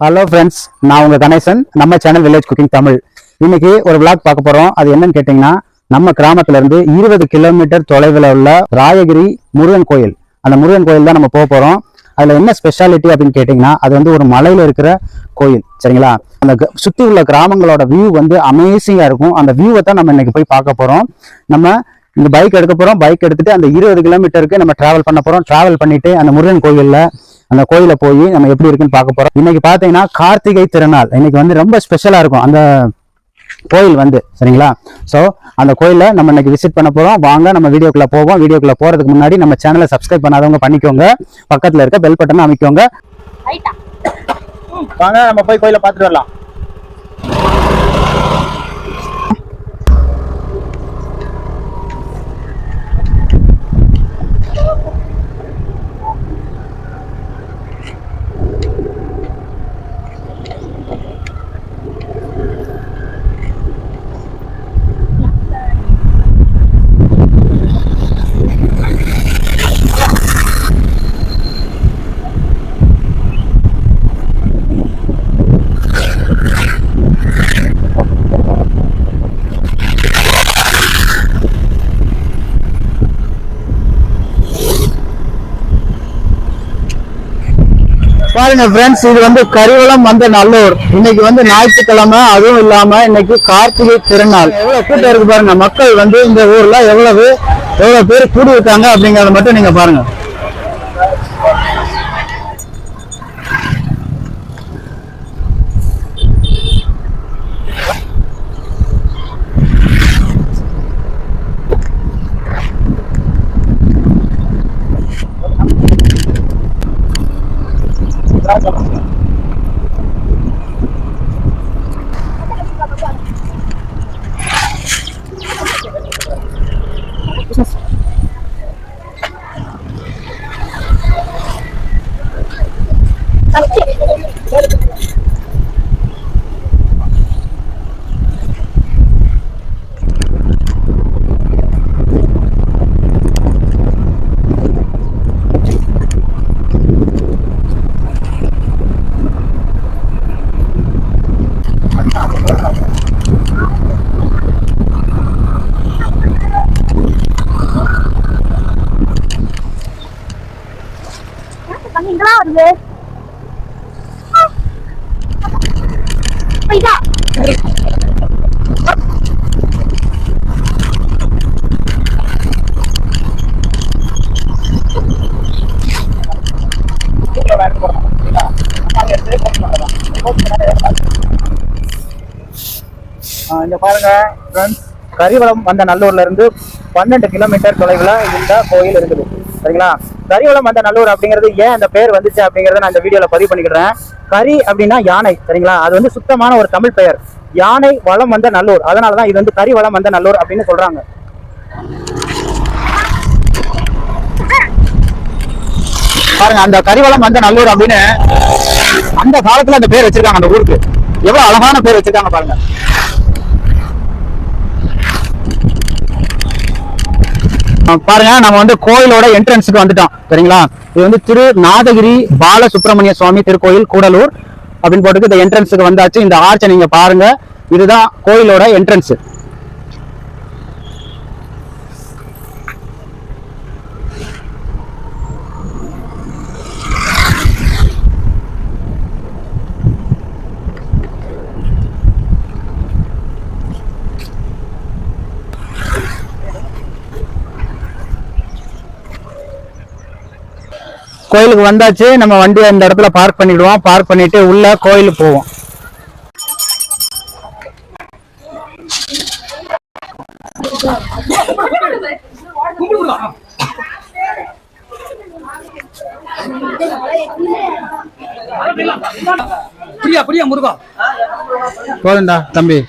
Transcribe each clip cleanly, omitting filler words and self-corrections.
Hello friends, நான் உங்க கணேசன். நம்ம சேனல் வில்லேஜ் குக்கிங் தமிழ். இன்னைக்கு ஒரு விளாக் பார்க்க போறோம். அது என்னன்னு கேட்டீங்கன்னா, நம்ம கிராமத்துல இருந்து 20 கிலோமீட்டர் தொலைவில் உள்ள ராயகிரி முருகன் கோயில். அந்த முருகன் கோயில் தான் நம்ம போக போறோம். அதுல என்ன ஸ்பெஷாலிட்டி அப்படின்னு கேட்டீங்கன்னா, அது வந்து ஒரு மலையில இருக்கிற கோயில். சரிங்களா? அந்த சுத்தி உள்ள கிராமங்களோட வியூ வந்து அமேசிங்கா இருக்கும். அந்த வியூவை தான் நம்ம இன்னைக்கு போய் பார்க்க போறோம். நம்ம இந்த பைக் எடுக்க போறோம். பைக் எடுத்துட்டு அந்த 20 கிலோமீட்டருக்கு நம்ம டிராவல் பண்ண போறோம். டிராவல் பண்ணிட்டு அந்த முருகன் கோயில்ல அந்த கோயில போய் நம்ம எப்படி இருக்குன்னு பார்க்க போறோம். இன்னைக்கு பாத்தீங்கன்னா கார்த்திகை திருநாள். இன்னைக்கு வந்து ரொம்ப ஸ்பெஷலா இருக்கும் அந்த கோயில் வந்து. சரிங்களா? சோ அந்த கோயில நம்ம இன்னைக்கு விசிட் பண்ண போறோம். வாங்க நம்ம வீடியோக்குள்ள போவோம். வீடியோக்குள்ள போறதுக்கு முன்னாடி நம்ம சேனலை சப்ஸ்கிரைப் பண்ணாதவங்க பண்ணிக்கோங்க. பக்கத்துல இருக்க பெல் பட்டனை அமைக்கோங்க. வாங்க நம்ம போய் கோயில பார்த்துட்டு வரலாம். பாருங்க ஃப்ரெண்ட்ஸ், இது வந்து கரிவலம் வந்த நல்லூர். இன்னைக்கு வந்து ஞாயிற்றுக்கிழமை, அதுவும் இல்லாம இன்னைக்கு கார்த்திகை திருநாள். எவ்வளவு கூட்டம் இருக்கு பாருங்க. மக்கள் வந்து இந்த ஊர்ல எவ்வளவு பேர் கூடி இருக்காங்க அப்படிங்கறத மட்டும் நீங்க பாருங்க. இங்க பாருங்க ஃப்ரெண்ட்ஸ், கரிவலம் வந்த நல்லூர்ல இருந்து 12 கிலோமீட்டர் தொலைவில் இந்த கோயில் இருக்குது. சரிங்களா? கரிவலம் வந்த நல்லூர் அப்படிங்கிறது ஏன் அந்த பேர் வந்துச்சு அப்படிங்கறத நான் இந்த வீடியோல பதிவு பண்ணிக்கிறேன். கரி அப்படின்னா யானை. சரிங்களா? அது வந்து சுத்தமான ஒரு தமிழ் பெயர். யானை வளம் வந்த நல்லூர். அதனாலதான் இது வந்து கரிவலம் வந்த நல்லூர் அப்படின்னு சொல்றாங்க. பாருங்க, அந்த கரிவலம் வந்த நல்லூர் அப்படின்னு அந்த காலத்துல அந்த பேர் வச்சிருக்காங்க. அந்த ஊருக்கு எவ்வளவு அழகான பேர் வச்சிருக்காங்க பாருங்க. பாருங்க, நம்ம வந்து கோயிலோட என்ட்ரன்ஸுக்கு வந்துட்டோம். சரிங்களா? இது வந்து திரு நாதகிரி பாலசுப்ரமணிய சுவாமி திருக்கோயில் கூடலூர் அப்படின்னு போட்டு இந்த என்ட்ரன்ஸுக்கு வந்தாச்சு. இந்த ஆர்ச்சை நீங்க பாருங்க. இதுதான் கோயிலோட என்ட்ரன்ஸ். கோயிலுக்கு வந்தாச்சு. நம்ம வண்டியை இந்த இடத்துல பார்க் பண்ணிடுவோம். பார்க் பண்ணிட்டு உள்ள கோயிலுக்கு போவோம். போதுண்டா தம்பி.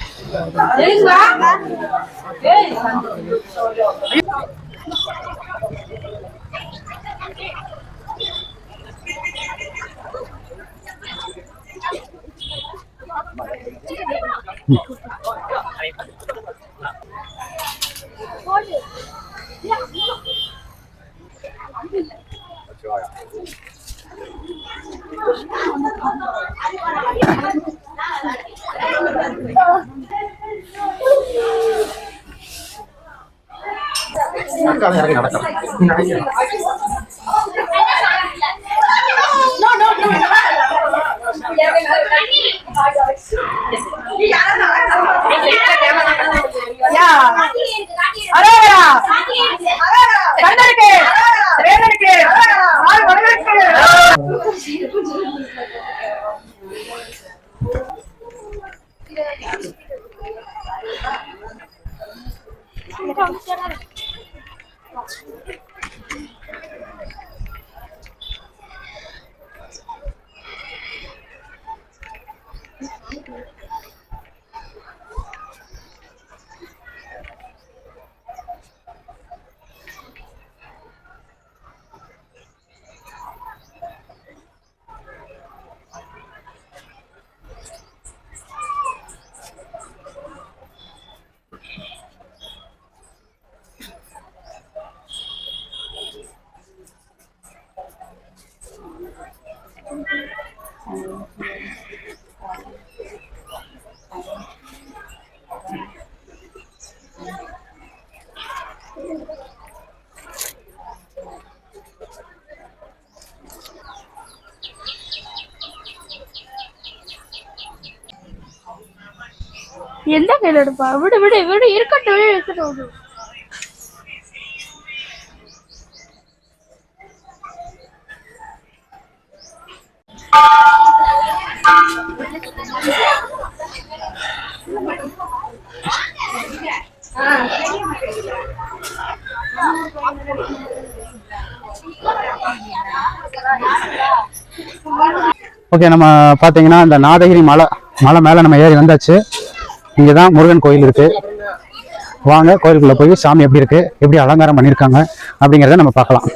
எந்த கையில எடுப்பா? விடு விடு விடு, இருக்கட்டும் இருக்கட்டும். ஓகே, நம்ம பாத்தீங்கன்னா இந்த நாதகிரி மலை மேல நம்ம ஏறி வந்தாச்சு. இங்கதான் முருகன் கோயில் இருக்கு. வாங்க கோயிலுக்குள்ள போய் சாமி எப்படி இருக்கு, எப்படி அலங்காரம் பண்ணிருக்காங்க அப்படிங்கறத நம்ம பார்க்கலாம்.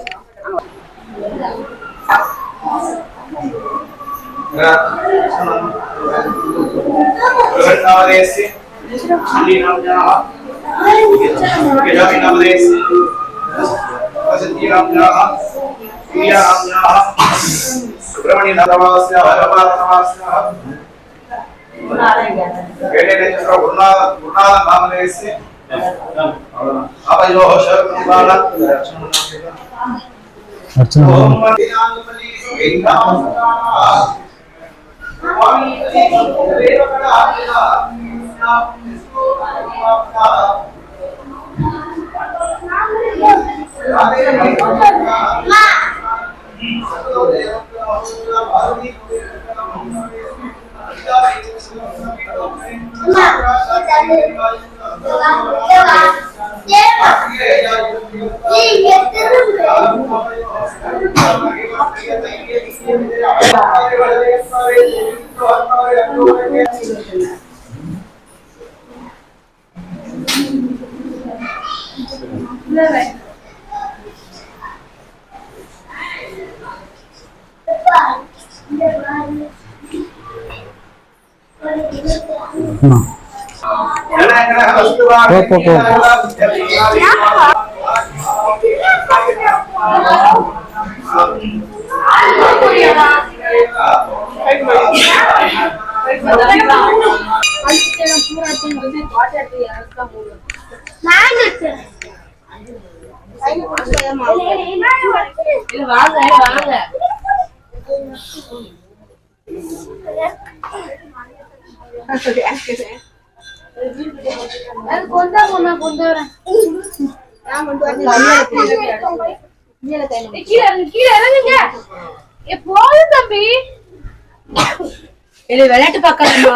விளையாட்டு பார்க்கலாமா?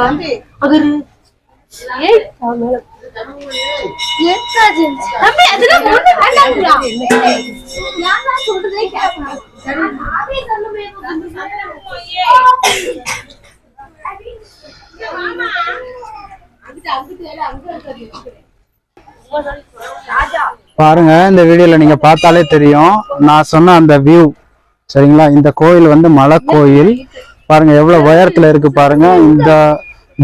பாருங்க, இந்த வீடியோல நீங்க பார்த்தாலே தெரியும் நான் சொன்ன அந்த வியூ. சரிங்களா? இந்த கோயில் வந்து மலை கோயில். பாருங்க எவ்வளவு உயரத்துல இருக்கு பாருங்க. இந்த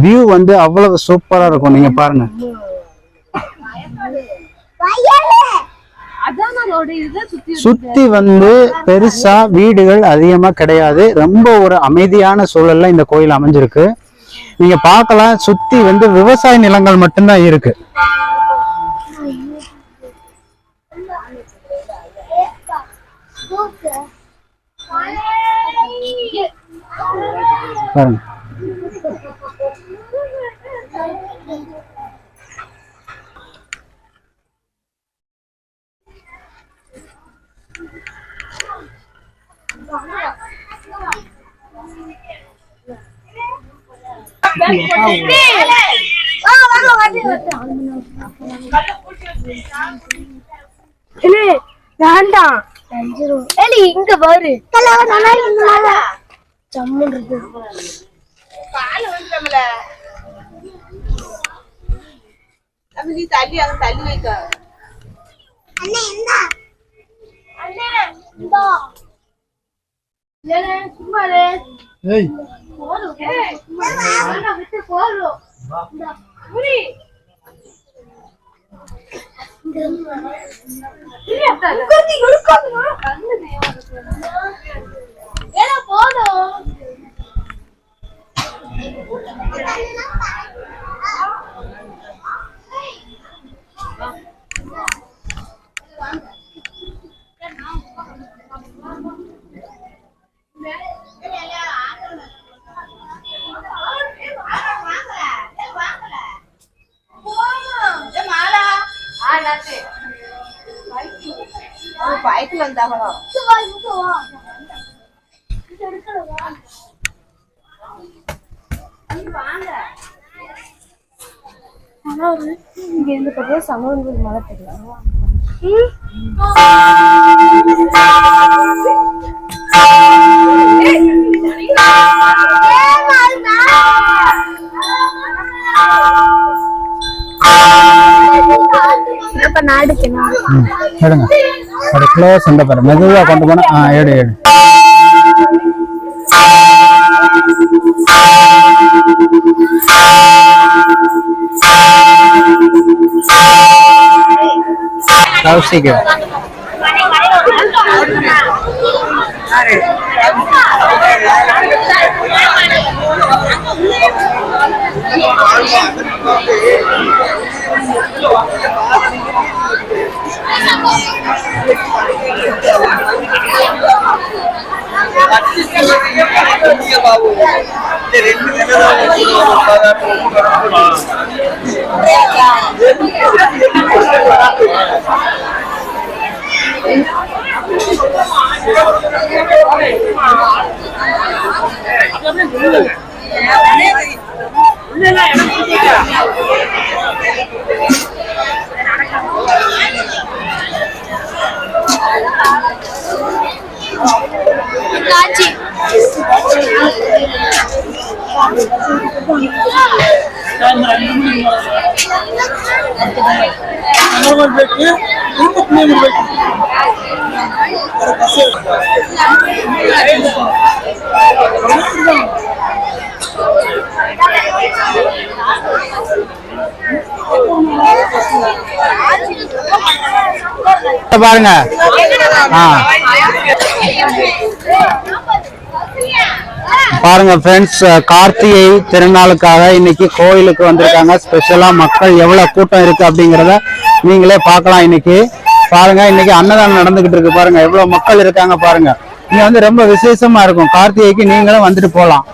வியூ வந்து அவ்வளவு சூப்பரா இருக்கும். நீங்க பாருங்க. சுத்தி வந்து பெருசா வீடுகள் அதிகமா கிடையாது. ரொம்ப ஒரு அமைதியான சூழல்ல இந்த கோயில் அமைஞ்சிருக்கு. நீங்க பார்க்கலாம், சுத்தி வந்து விவசாய நிலங்கள் மட்டும்தான் இருக்கு. பாருங்க. வேண்டாம் இங்க பாரு ஜம்முன் இருக்கு. தள்ளி அங்க தள்ளி வைக்க பைக்ல வந்தாங்களோ இங்க இருந்து பார்த்தா சமூக மழை தெரியல. எடுங்க ஒரு க்ளோஸ் இந்த பாரு மெதுவா கொண்டு போனா ஏடு ஏடு. கௌசிக் பாருங்க. பாருங்க ஃப்ரெண்ட்ஸ், கார்த்திகை திருநாளுக்காக இன்னைக்கு கோயிலுக்கு வந்திருக்காங்க. ஸ்பெஷலா மக்கள் எவ்வளவு கூட்டம் இருக்கு அப்படிங்கறத நீங்களே பார்க்கலாம். இன்னைக்கு பாருங்க, இன்னைக்கு அன்னதானம் நடந்துகிட்டு இருக்கு. பாருங்க எவ்வளவு மக்கள் இருக்காங்க. பாருங்க இங்க வந்து ரொம்ப விசேஷமா இருக்கும். கார்த்திகைக்கு நீங்களும் வந்துட்டு போலாம்.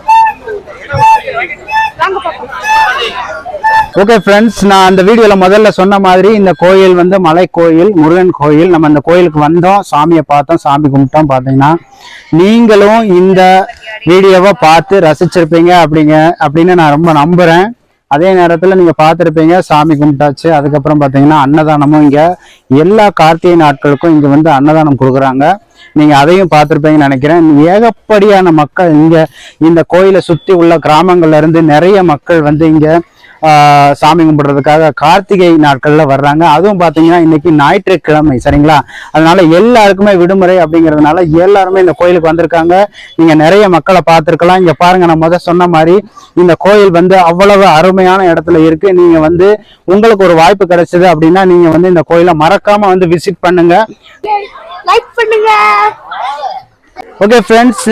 ஓகே ஃப்ரெண்ட்ஸ், நான் அந்த வீடியோல முதல்ல சொன்ன மாதிரி இந்த கோயில் வந்து மலை கோயில், முருகன் கோயில். நம்ம இந்த கோயிலுக்கு வந்தோம், சாமியை பார்த்தோம், சாமி கும்பிட்டோம். பாத்தீங்கன்னா நீங்களும் இந்த வீடியோவை பார்த்து ரசிச்சிருப்பீங்க அப்படின்னு நான் ரொம்ப நம்புறேன். அதே நேரத்துல நீங்க பார்த்துருப்பீங்க, சாமி கும்பிட்டாச்சு. அதுக்கப்புறம் பாத்தீங்கன்னா அன்னதானமும் இங்க எல்லா கார்த்திகை நாட்களுக்கும் இங்க வந்து அன்னதானம் கொடுக்குறாங்க. நீங்க அதையும் பார்த்திருப்பீங்கன்னு நினைக்கிறேன். ஏகப்படியான மக்கள் இங்க இந்த கோயிலை சுத்தி உள்ள கிராமங்கள்ல இருந்து நிறைய மக்கள் வந்து இங்க சாமி கும்பிடுறதுக்காக கார்த்திகை நாட்கள்ல வர்றாங்க. அதுவும் பாத்தீங்கன்னா இன்னைக்கு ஞாயிற்றுக்கிழமை, சரிங்களா? அதனால எல்லாருக்குமே விடுமுறை அப்படிங்கிறதுனால எல்லாருமே இந்த கோயிலுக்கு வந்திருக்காங்க. நீங்க நிறைய மக்களை பார்த்திருக்கலாம். இங்க பாருங்க, நான் முதல் சொன்ன மாதிரி இந்த கோயில் வந்து அவ்வளவு அருமையான இடத்துல இருக்கு. நீங்க வந்து உங்களுக்கு ஒரு வாய்ப்பு கிடைச்சது அப்படின்னா நீங்க வந்து இந்த கோயிலை மறக்காம வந்து விசிட் பண்ணுங்க, லைக் பண்ணுங்க. ஓகே ஃப்ரெண்ட்ஸ்,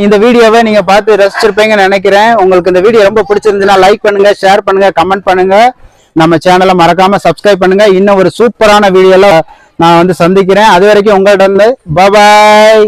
இந்த வீடியோவை நீங்க பார்த்து ரசிச்சிருப்பீங்கன்னு நினைக்கிறேன். உங்களுக்கு இந்த வீடியோ ரொம்ப பிடிச்சிருந்துச்சுன்னா லைக் பண்ணுங்க, ஷேர் பண்ணுங்க, கமெண்ட் பண்ணுங்க. நம்ம சேனலை மறக்காம சப்ஸ்கிரைப் பண்ணுங்க. இன்னும் ஒரு சூப்பரான வீடியோல நான் வந்து சந்திக்கிறேன். அது வரைக்கும் உங்கள்ட்ட இருந்து பாய்.